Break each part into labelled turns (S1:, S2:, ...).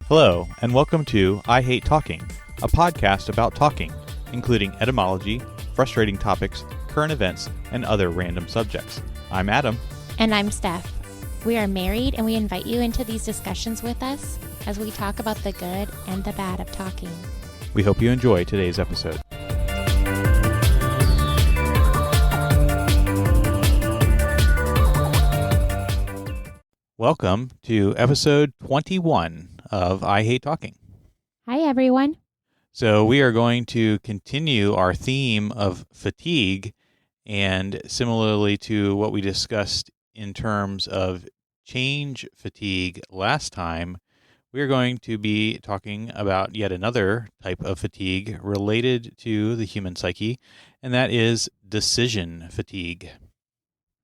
S1: Hello, and welcome to I Hate Talking, a podcast about talking, including etymology, frustrating topics, current events, and other random subjects. I'm Adam.
S2: And I'm Steph. We are married, and we invite you into these discussions with us as we talk about the good and the bad of talking.
S1: We hope you enjoy today's episode. Welcome to episode 21 of I Hate Talking.
S2: Hi, everyone.
S1: So we are going to continue our theme of fatigue, and similarly to what we discussed in terms of change fatigue last time, we are going to be talking about yet another type of fatigue related to the human psyche, and that is decision fatigue.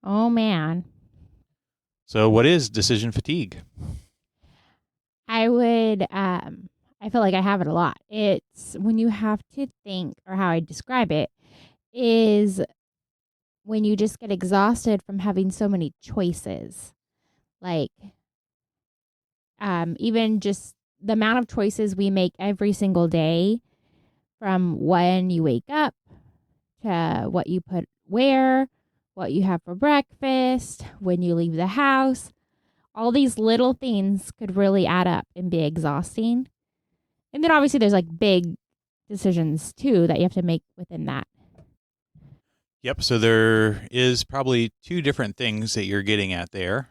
S2: Oh, man.
S1: So what is decision fatigue?
S2: I feel like I have it a lot. It's when you have to think, or how I describe it, is when you just get exhausted from having so many choices. Like, even just the amount of choices we make every single day, from when you wake up to what you put where, what you have for breakfast, when you leave the house. All these little things could really add up and be exhausting. And then obviously there's like big decisions too that you have to make within that.
S1: Yep, so there is probably two different things that you're getting at there.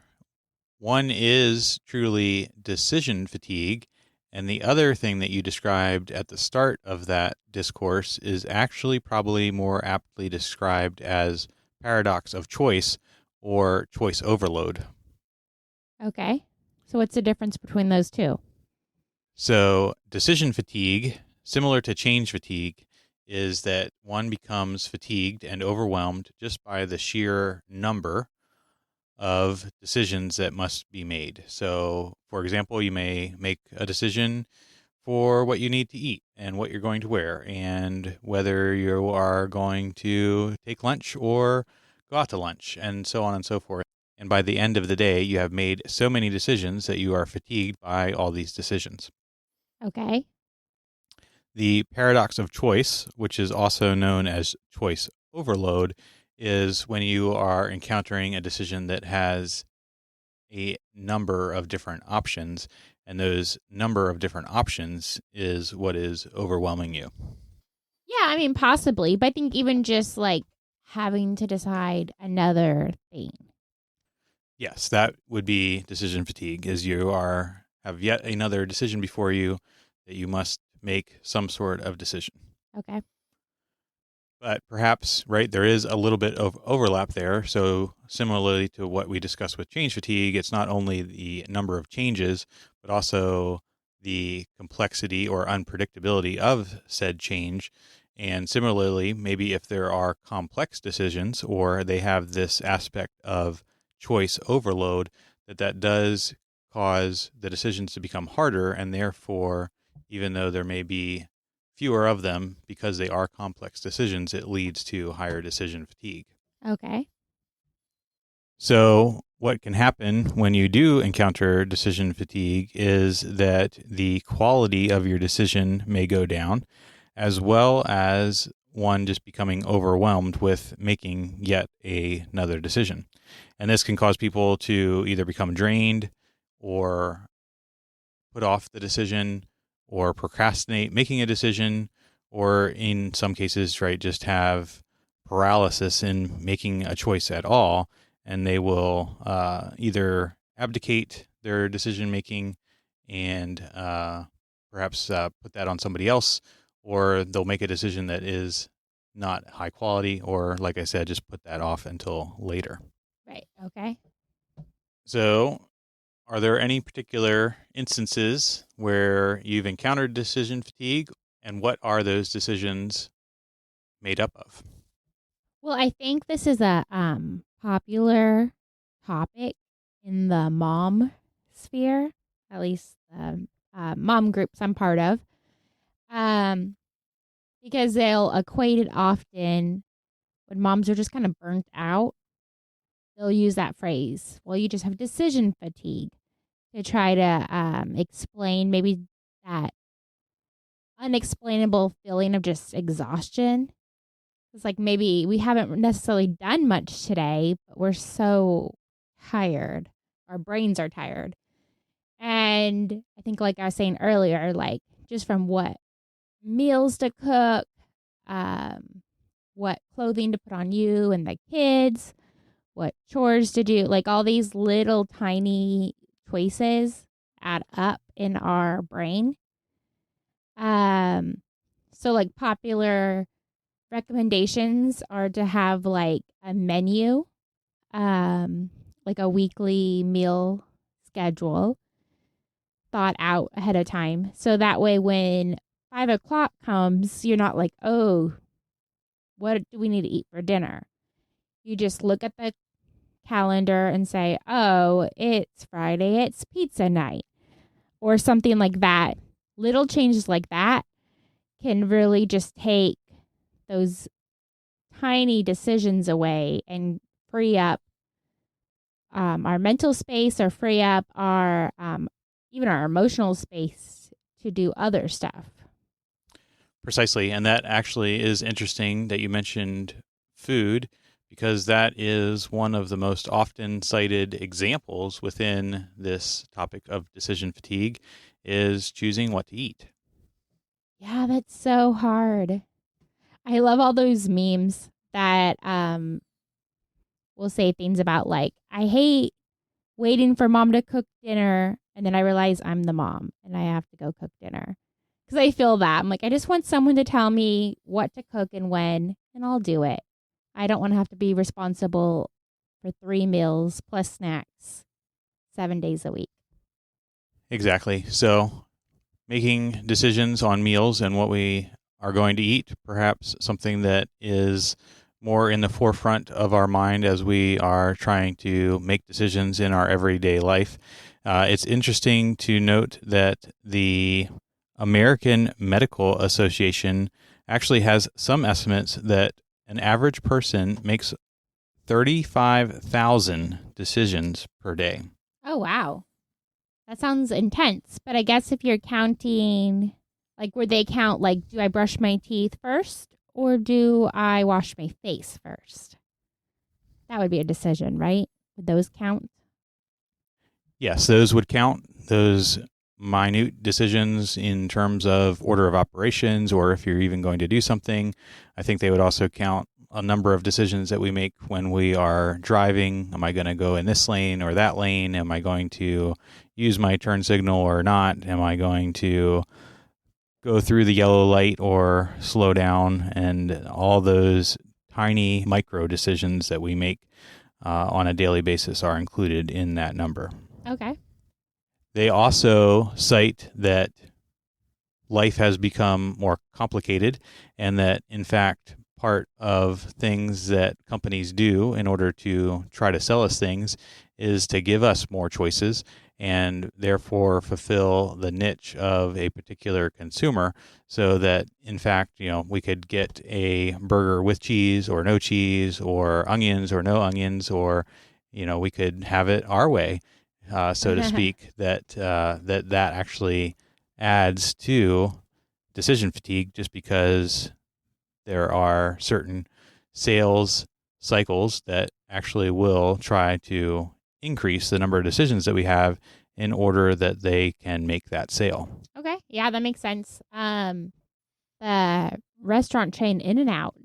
S1: One is truly decision fatigue, and the other thing that you described at the start of that discourse is actually probably more aptly described as paradox of choice or choice overload.
S2: Okay. So what's the difference between those two?
S1: So decision fatigue, similar to change fatigue, is that one becomes fatigued and overwhelmed just by the sheer number of decisions that must be made. So, for example, you may make a decision for what you need to eat and what you're going to wear and whether you are going to take lunch or go out to lunch and so on and so forth. And by the end of the day, you have made so many decisions that you are fatigued by all these decisions.
S2: Okay.
S1: The paradox of choice, which is also known as choice overload, is when you are encountering a decision that has a number of different options, and those number of different options is what is overwhelming you.
S2: Yeah, I mean, possibly. But I think even just like having to decide another thing.
S1: Yes, that would be decision fatigue, as you have yet another decision before you that you must make some sort of decision.
S2: Okay.
S1: But perhaps, right, there is a little bit of overlap there. So similarly to what we discussed with change fatigue, it's not only the number of changes, but also the complexity or unpredictability of said change. And similarly, maybe if there are complex decisions or they have this aspect of choice overload, that does cause the decisions to become harder, and therefore, even though there may be fewer of them because they are complex decisions, it leads to higher decision fatigue.
S2: Okay.
S1: So what can happen when you do encounter decision fatigue is that the quality of your decision may go down, as well as one just becoming overwhelmed with making yet another decision. And this can cause people to either become drained or put off the decision or procrastinate making a decision, or in some cases, right, just have paralysis in making a choice at all. And they will either abdicate their decision making and perhaps put that on somebody else, or they'll make a decision that is not high quality, or like I said, just put that off until later.
S2: Right. Okay.
S1: So are there any particular instances where you've encountered decision fatigue, and what are those decisions made up of?
S2: Well, I think this is a popular topic in the mom sphere, at least the mom groups I'm part of, because they'll equate it often when moms are just kind of burnt out. They'll use that phrase, well, you just have decision fatigue, to try to explain maybe that unexplainable feeling of just exhaustion. It's like maybe we haven't necessarily done much today, but we're so tired. Our brains are tired. And I think, like I was saying earlier, like just from what meals to cook, what clothing to put on you and the kids, what chores to do, like all these little tiny choices add up in our brain. So like popular recommendations are to have like a menu, like a weekly meal schedule thought out ahead of time. So that way when 5 o'clock comes, you're not like, oh, what do we need to eat for dinner? You just look at the calendar and say, oh, it's Friday, it's pizza night, or something like that. Little changes like that can really just take those tiny decisions away and free up our mental space, or free up our even our emotional space to do other stuff.
S1: Precisely. And that actually is interesting that you mentioned food, because that is one of the most often cited examples within this topic of decision fatigue, is choosing what to eat.
S2: Yeah, that's so hard. I love all those memes that will say things about like, I hate waiting for mom to cook dinner, and then I realize I'm the mom and I have to go cook dinner. Because I feel that. I'm like, I just want someone to tell me what to cook and when, and I'll do it. I don't want to have to be responsible for 3 meals plus snacks 7 days a week.
S1: Exactly. So making decisions on meals and what we are going to eat, perhaps something that is more in the forefront of our mind as we are trying to make decisions in our everyday life. It's interesting to note that the American Medical Association actually has some estimates that an average person makes 35,000 decisions per day.
S2: Oh, wow. That sounds intense. But I guess if you're counting, like, would they count, like, do I brush my teeth first or do I wash my face first? That would be a decision, right? Would those count?
S1: Yes, those would count. Those minute decisions in terms of order of operations, or if you're even going to do something. I think they would also count a number of decisions that we make when we are driving. Am I going to go in this lane or that lane? Am I going to use my turn signal or not? Am I going to go through the yellow light or slow down? And all those tiny micro decisions that we make on a daily basis are included in that number.
S2: Okay.
S1: They also cite that life has become more complicated, and that, in fact, part of things that companies do in order to try to sell us things is to give us more choices and therefore fulfill the niche of a particular consumer, so that, in fact, we could get a burger with cheese or no cheese, or onions or no onions, or we could have it our way, so to speak. That actually adds to decision fatigue, just because there are certain sales cycles that actually will try to increase the number of decisions that we have in order that they can make that sale.
S2: Okay. Yeah, that makes sense. The restaurant chain In-N-Out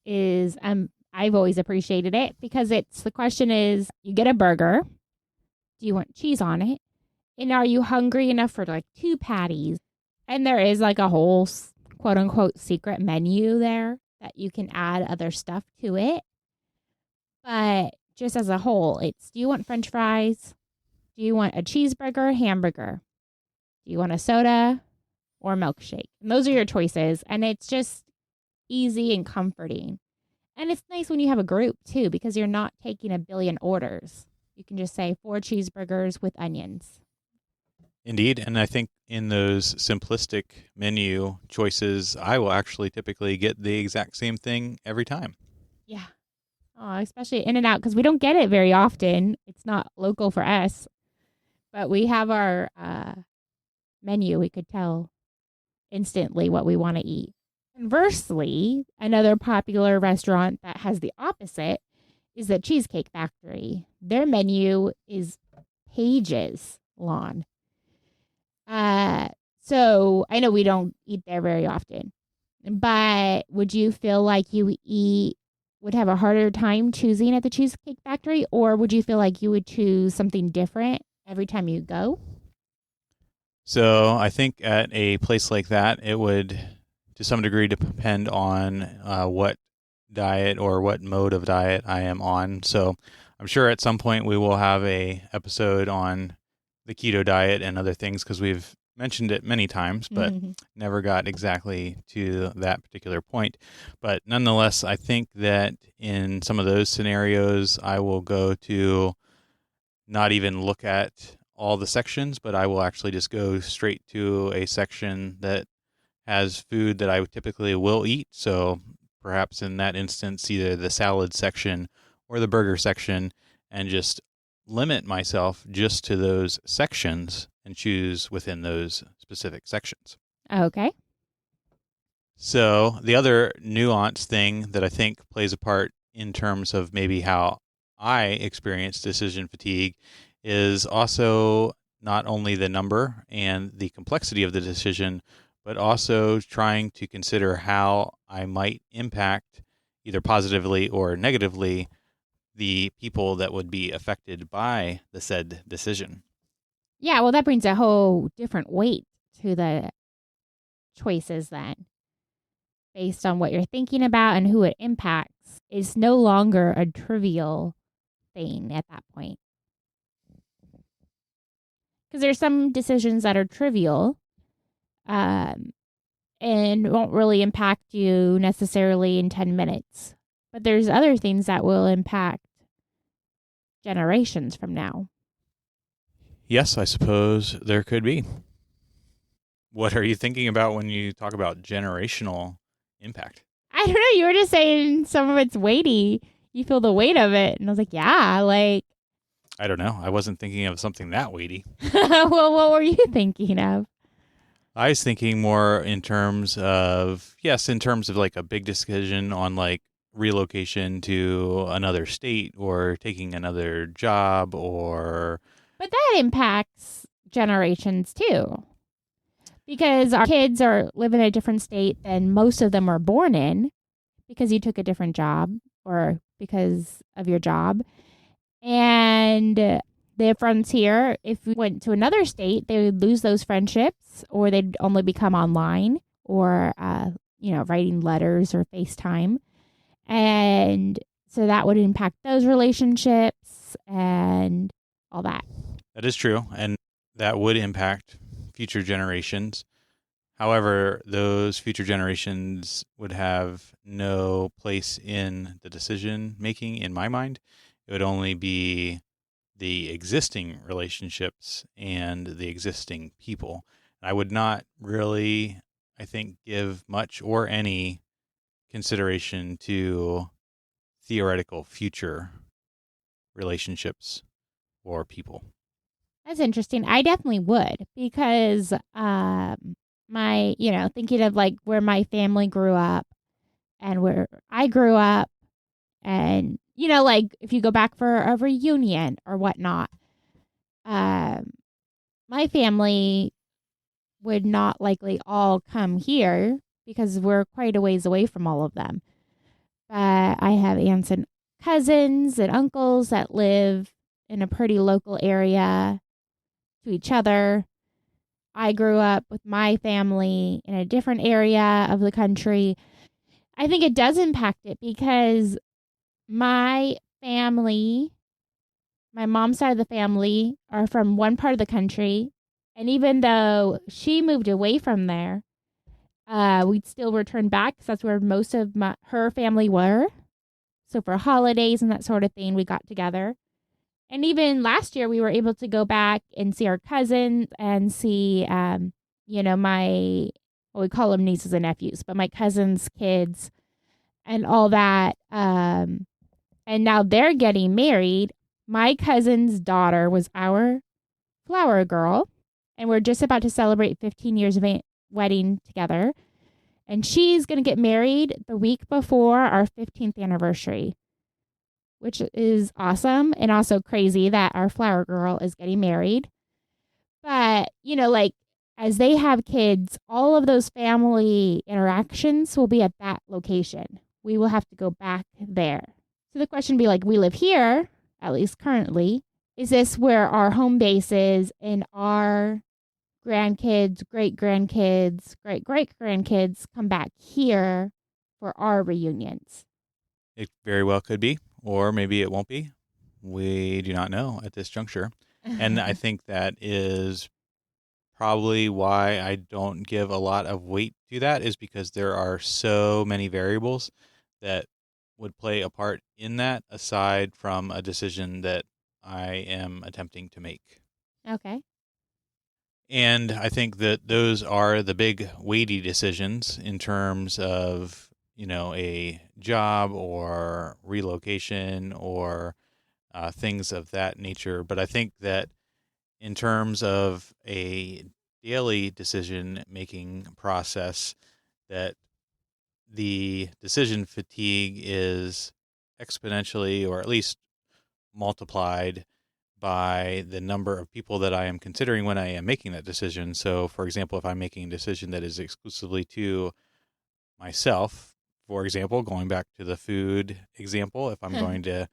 S2: is, I've always appreciated it because the question is, you get a burger. Do you want cheese on it? And are you hungry enough for like 2 patties? And there is like a whole quote unquote secret menu there that you can add other stuff to it. But just as a whole, it's, do you want French fries? Do you want a cheeseburger, hamburger? Do you want a soda or milkshake? And those are your choices. And it's just easy and comforting. And it's nice when you have a group too, because you're not taking a billion orders. You can just say 4 cheeseburgers with onions.
S1: Indeed. And I think in those simplistic menu choices, I will actually typically get the exact same thing every time.
S2: Yeah. Oh, especially In-N-Out, because we don't get it very often. It's not local for us. But we have our menu. We could tell instantly what we want to eat. Conversely, another popular restaurant that has the opposite is the Cheesecake Factory. Their menu is pages long. So I know we don't eat there very often, but would you feel like would have a harder time choosing at the Cheesecake Factory, or would you feel like you would choose something different every time you go?
S1: So I think at a place like that, it would, to some degree, depend on what diet or what mode of diet I am on. So I'm sure at some point we will have a episode on the keto diet and other things because we've mentioned it many times, but never got exactly to that particular point. But nonetheless, I think that in some of those scenarios, I will go to not even look at all the sections, but I will actually just go straight to a section that has food that I typically will eat. So perhaps in that instance, either the salad section or the burger section, and just limit myself just to those sections and choose within those specific sections.
S2: Okay.
S1: So the other nuance thing that I think plays a part in terms of maybe how I experience decision fatigue is also not only the number and the complexity of the decision, but also trying to consider how I might impact either positively or negatively the people that would be affected by the said decision.
S2: Yeah, well, that brings a whole different weight to the choices then, based on what you're thinking about and who it impacts. Is no longer a trivial thing at that point. Because there's some decisions that are trivial and won't really impact you necessarily in 10 minutes. But there's other things that will impact generations from now.
S1: Yes, I suppose there could be. What are you thinking about when you talk about generational impact?
S2: I don't know. You were just saying some of it's weighty. You feel the weight of it. And I was like, yeah, like.
S1: I don't know. I wasn't thinking of something that weighty.
S2: Well, what were you thinking of?
S1: I was thinking more in terms of, yes, in terms of like a big decision on like relocation to another state or taking another job or.
S2: But that impacts generations too. Because our kids live in a different state than most of them are born in because you took a different job or because of your job. And their friends here, if we went to another state, they would lose those friendships or they'd only become online or, writing letters or FaceTime. And so that would impact those relationships and all that.
S1: That is true. And that would impact future generations. However, those future generations would have no place in the decision making in my mind. It would only be the existing relationships and the existing people. I would not really, I think, give much or any consideration to theoretical future relationships or people.
S2: That's interesting. I definitely would because thinking of like where my family grew up and where I grew up and, like if you go back for a reunion or whatnot, my family would not likely all come here because we're quite a ways away from all of them. But I have aunts and cousins and uncles that live in a pretty local area to each other. I grew up with my family in a different area of the country. I think it does impact it because my family, my mom's side of the family, are from one part of the country. And even though she moved away from there, we'd still return back because that's where most of her family were. So for holidays and that sort of thing, we got together. And even last year, we were able to go back and see our cousins and see, we call them nieces and nephews, but my cousins' kids and all that. And now they're getting married. My cousin's daughter was our flower girl, and we're just about to celebrate 15 years of wedding together. And she's going to get married the week before our 15th anniversary, which is awesome and also crazy that our flower girl is getting married. But, like as they have kids, all of those family interactions will be at that location. We will have to go back there. So the question would be like, we live here, at least currently. Is this where our home base is and our grandkids, great-grandkids, great-great-grandkids come back here for our reunions?
S1: It very well could be, or maybe it won't be. We do not know at this juncture. And I think that is probably why I don't give a lot of weight to that, is because there are so many variables that would play a part in that aside from a decision that I am attempting to make.
S2: Okay.
S1: And I think that those are the big weighty decisions in terms of, a job or relocation or things of that nature. But I think that in terms of a daily decision-making process, that the decision fatigue is exponentially, or at least multiplied by the number of people that I am considering when I am making that decision. So, for example, if I'm making a decision that is exclusively to myself, for example, going back to the food example, if I'm going to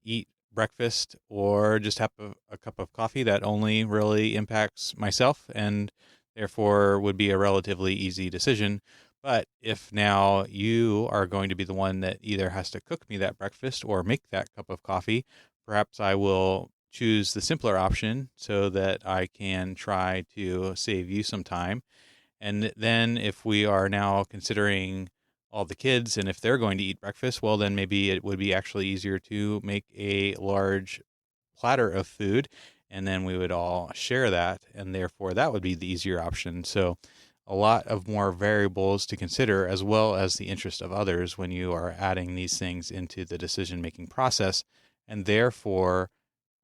S1: eat breakfast or just have a cup of coffee, that only really impacts myself and therefore would be a relatively easy decision. But if now you are going to be the one that either has to cook me that breakfast or make that cup of coffee, perhaps I will choose the simpler option so that I can try to save you some time. And then if we are now considering all the kids and if they're going to eat breakfast, well, then maybe it would be actually easier to make a large platter of food and then we would all share that. And therefore that would be the easier option. So a lot of more variables to consider, as well as the interest of others when you are adding these things into the decision-making process, and therefore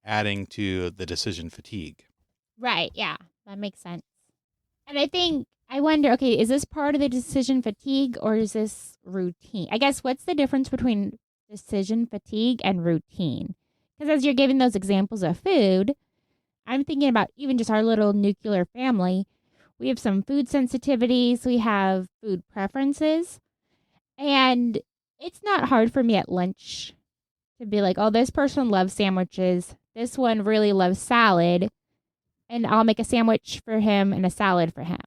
S1: adding to the decision fatigue.
S2: Right. Yeah, that makes sense. And I wonder, okay, is this part of the decision fatigue or is this routine? I guess what's the difference between decision fatigue and routine? Because as you're giving those examples of food, I'm thinking about even just our little nuclear family. We have some food sensitivities. We have food preferences. And it's not hard for me at lunch to be like, oh, this person loves sandwiches. This one really loves salad. And I'll make a sandwich for him and a salad for him.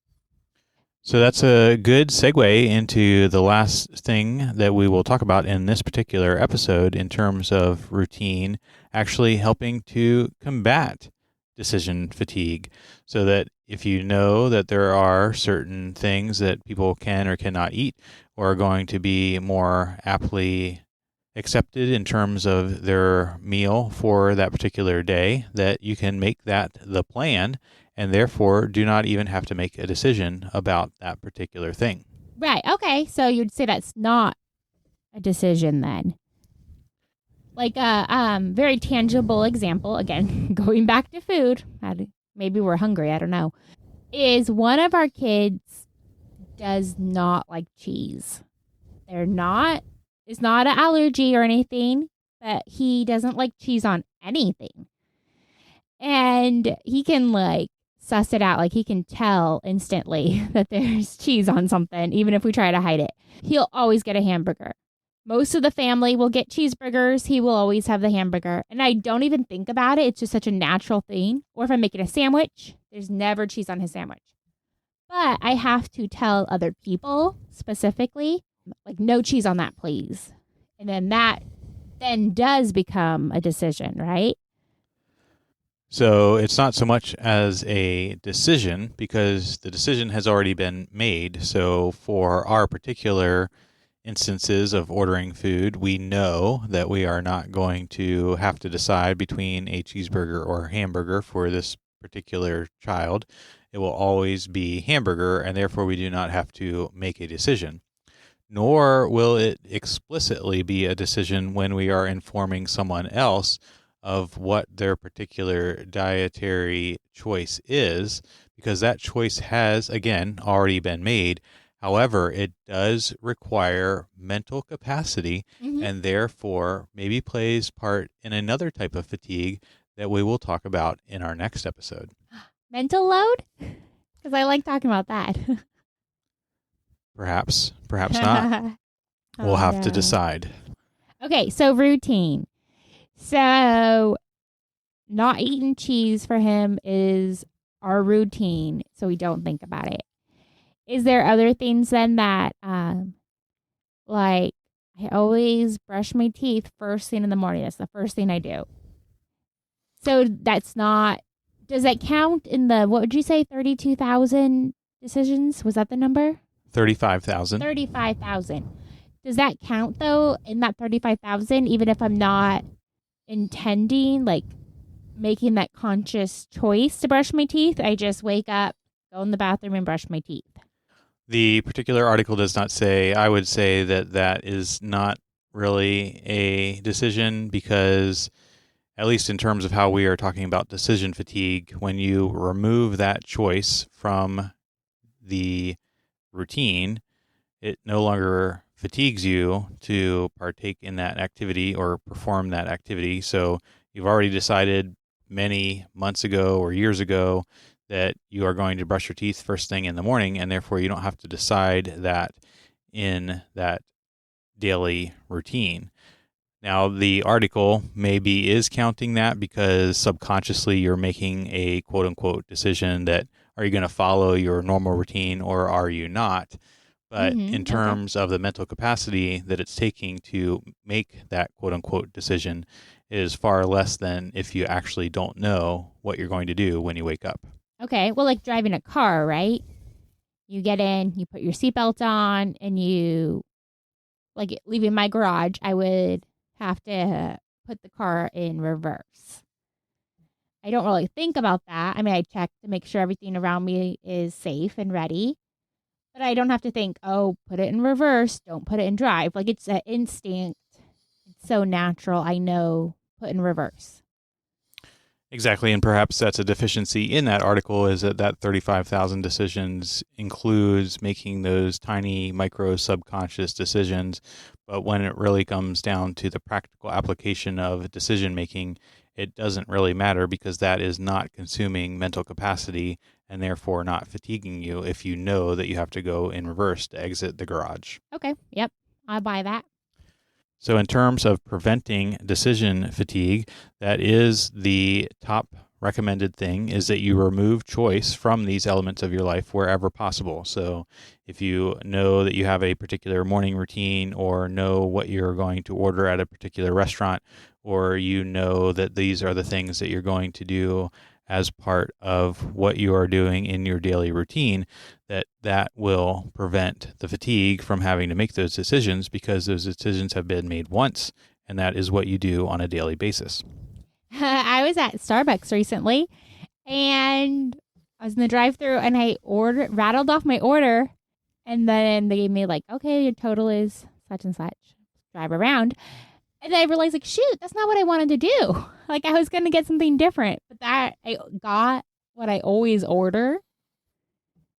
S1: So that's a good segue into the last thing that we will talk about in this particular episode in terms of routine, actually helping to combat decision fatigue, so that if you know that there are certain things that people can or cannot eat or are going to be more aptly accepted in terms of their meal for that particular day, that you can make that the plan and therefore do not even have to make a decision about that particular thing.
S2: Right. Okay. So you'd say that's not a decision then. Like a very tangible example, again, going back to food, maybe we're hungry, I don't know, is one of our kids does not like cheese. It's not an allergy or anything, but he doesn't like cheese on anything. And he can suss it out. Like he can tell instantly that there's cheese on something, even if we try to hide it. He'll always get a hamburger. Most of the family will get cheeseburgers. He will always have the hamburger. And I don't even think about it. It's just such a natural thing. Or if I'm making a sandwich, there's never cheese on his sandwich. But I have to tell other people specifically, no cheese on that, please. And then that then does become a decision, right?
S1: So it's not so much as a decision because the decision has already been made. So for our particular instances of ordering food, we know that we are not going to have to decide between a cheeseburger or a hamburger for this particular child. It will always be hamburger, and therefore we do not have to make a decision. Nor will it explicitly be a decision when we are informing someone else of what their particular dietary choice is, because that choice has, again, already been made. However, it does require mental capacity and therefore maybe plays part in another type of fatigue that we will talk about in our next episode.
S2: Mental load? Because I like talking about that.
S1: Perhaps not. We'll have to decide.
S2: Okay, so routine. So not eating cheese for him is our routine, so we don't think about it. Is there other things then that, like, I always brush my teeth first thing in the morning. That's the first thing I do. So that's not, does that count in the, what would you say, 32,000 decisions? Was that the number?
S1: 35,000.
S2: 35,000. Does that count, though, in that 35,000, even if I'm not intending, like, making that conscious choice to brush my teeth? I just wake up, go in the bathroom, and brush my teeth.
S1: The particular article does not say. I would say that that is not really a decision because, at least in terms of how we are talking about decision fatigue, when you remove that choice from the routine, it no longer fatigues you to partake in that activity or perform that activity. So you've already decided many months ago or years ago that you are going to brush your teeth first thing in the morning, and therefore you don't have to decide that in that daily routine. Now, the article maybe is counting that because subconsciously you're making a quote-unquote decision that are you going to follow your normal routine or are you not? But in terms of the mental capacity that it's taking to make that quote-unquote decision is far less than if you actually don't know what you're going to do when you wake up.
S2: Okay, well, like driving a car, right? You get in, you put your seatbelt on, and you, like leaving my garage, I would have to put the car in reverse. I don't really think about that. I mean, I check to make sure everything around me is safe and ready. But I don't have to think, oh, put it in reverse, don't put it in drive. Like, it's an instinct. It's so natural. I know, put in reverse.
S1: Exactly, and perhaps that's a deficiency in that article is that 35,000 decisions includes making those tiny micro subconscious decisions, but when it really comes down to the practical application of decision making, it doesn't really matter because that is not consuming mental capacity and therefore not fatiguing you if you know that you have to go in reverse to exit the garage.
S2: Okay, yep, I buy that.
S1: So in terms of preventing decision fatigue, that is the top recommended thing is that you remove choice from these elements of your life wherever possible. So if you know that you have a particular morning routine or know what you're going to order at a particular restaurant, or you know that these are the things that you're going to do as part of what you are doing in your daily routine, that will prevent the fatigue from having to make those decisions because those decisions have been made once, and that is what you do on a daily basis.
S2: I was at Starbucks recently, and I was in the drive-thru, and I rattled off my order, and then they gave me like, okay, your total is such and such. Drive around. And then I realized, like, shoot, that's not what I wanted to do. Like, I was going to get something different, but that I got what I always order.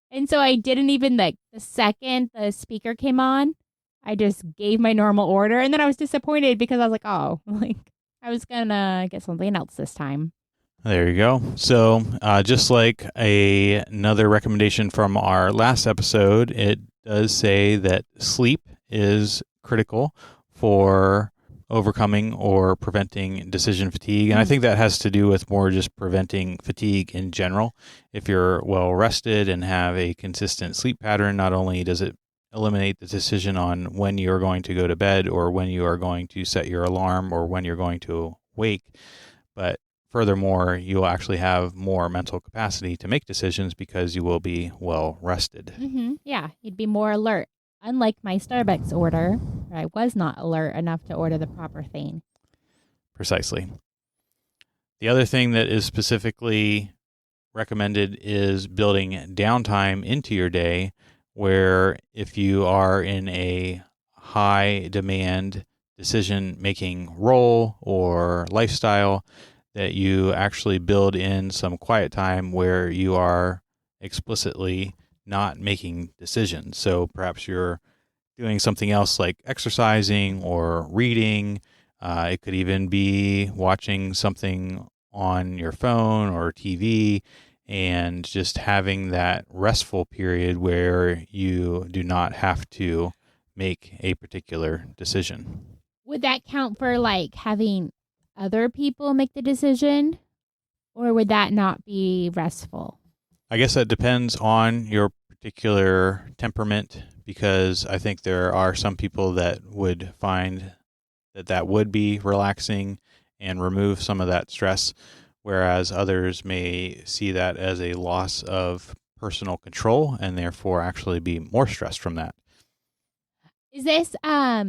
S2: And so I didn't even, like, the second the speaker came on, I just gave my normal order. And then I was disappointed because I was like, oh, like, I was going to get something else this time.
S1: There you go. So just like another recommendation from our last episode, it does say that sleep is critical for overcoming or preventing decision fatigue. And I think that has to do with more just preventing fatigue in general. If you're well rested and have a consistent sleep pattern, not only does it eliminate the decision on when you're going to go to bed or when you are going to set your alarm or when you're going to wake, but furthermore, you'll actually have more mental capacity to make decisions because you will be well rested.
S2: Mm-hmm. Yeah, you'd be more alert. Unlike my Starbucks order, where I was not alert enough to order the proper thing.
S1: Precisely. The other thing that is specifically recommended is building downtime into your day, where if you are in a high demand decision-making role or lifestyle, that you actually build in some quiet time where you are explicitly not making decisions. So perhaps you're doing something else like exercising or reading. It could even be watching something on your phone or TV, and just having that restful period where you do not have to make a particular decision.
S2: Would that count for like having other people make the decision? Or would that not be restful?
S1: I guess that depends on your particular temperament, because I think there are some people that would find that that would be relaxing and remove some of that stress, whereas others may see that as a loss of personal control and therefore actually be more stressed from that.
S2: Is this I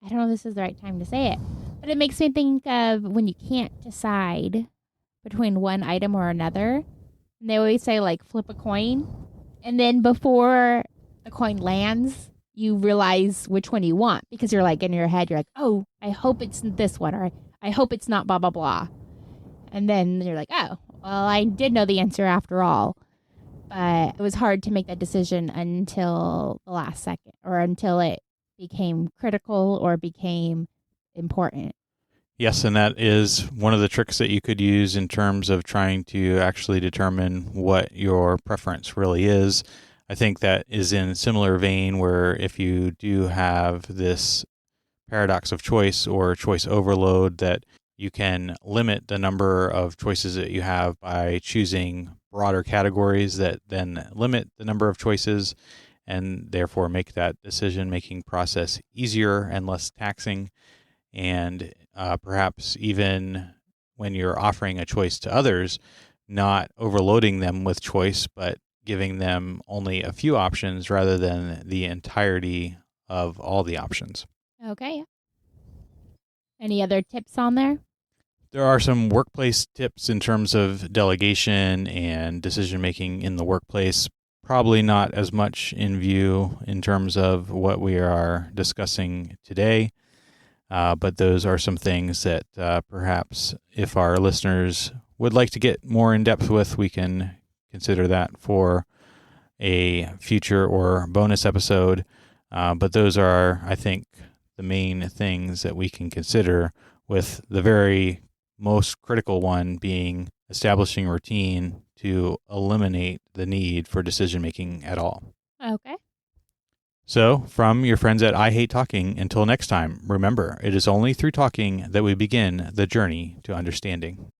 S2: don't know if this is the right time to say it, but it makes me think of when you can't decide between one item or another. And they always say, like, flip a coin. And then before the coin lands, you realize which one you want, because you're like in your head, you're like, oh, I hope it's this one, or I hope it's not blah, blah, blah. And then you're like, oh, well, I did know the answer after all. But it was hard to make that decision until the last second, or until it became critical or became important.
S1: Yes, and that is one of the tricks that you could use in terms of trying to actually determine what your preference really is. I think that is in a similar vein where if you do have this paradox of choice or choice overload, that you can limit the number of choices that you have by choosing broader categories that then limit the number of choices, and therefore make that decision-making process easier and less taxing. And perhaps even when you're offering a choice to others, not overloading them with choice, but giving them only a few options rather than the entirety of all the options.
S2: Okay. Any other tips on there?
S1: There are some workplace tips in terms of delegation and decision-making in the workplace. Probably not as much in view in terms of what we are discussing today. But those are some things that perhaps if our listeners would like to get more in depth with, we can consider that for a future or bonus episode. But those are, I think, the main things that we can consider, with the very most critical one being establishing routine to eliminate the need for decision making at all.
S2: Okay.
S1: So, from your friends at I Hate Talking, until next time, remember, it is only through talking that we begin the journey to understanding.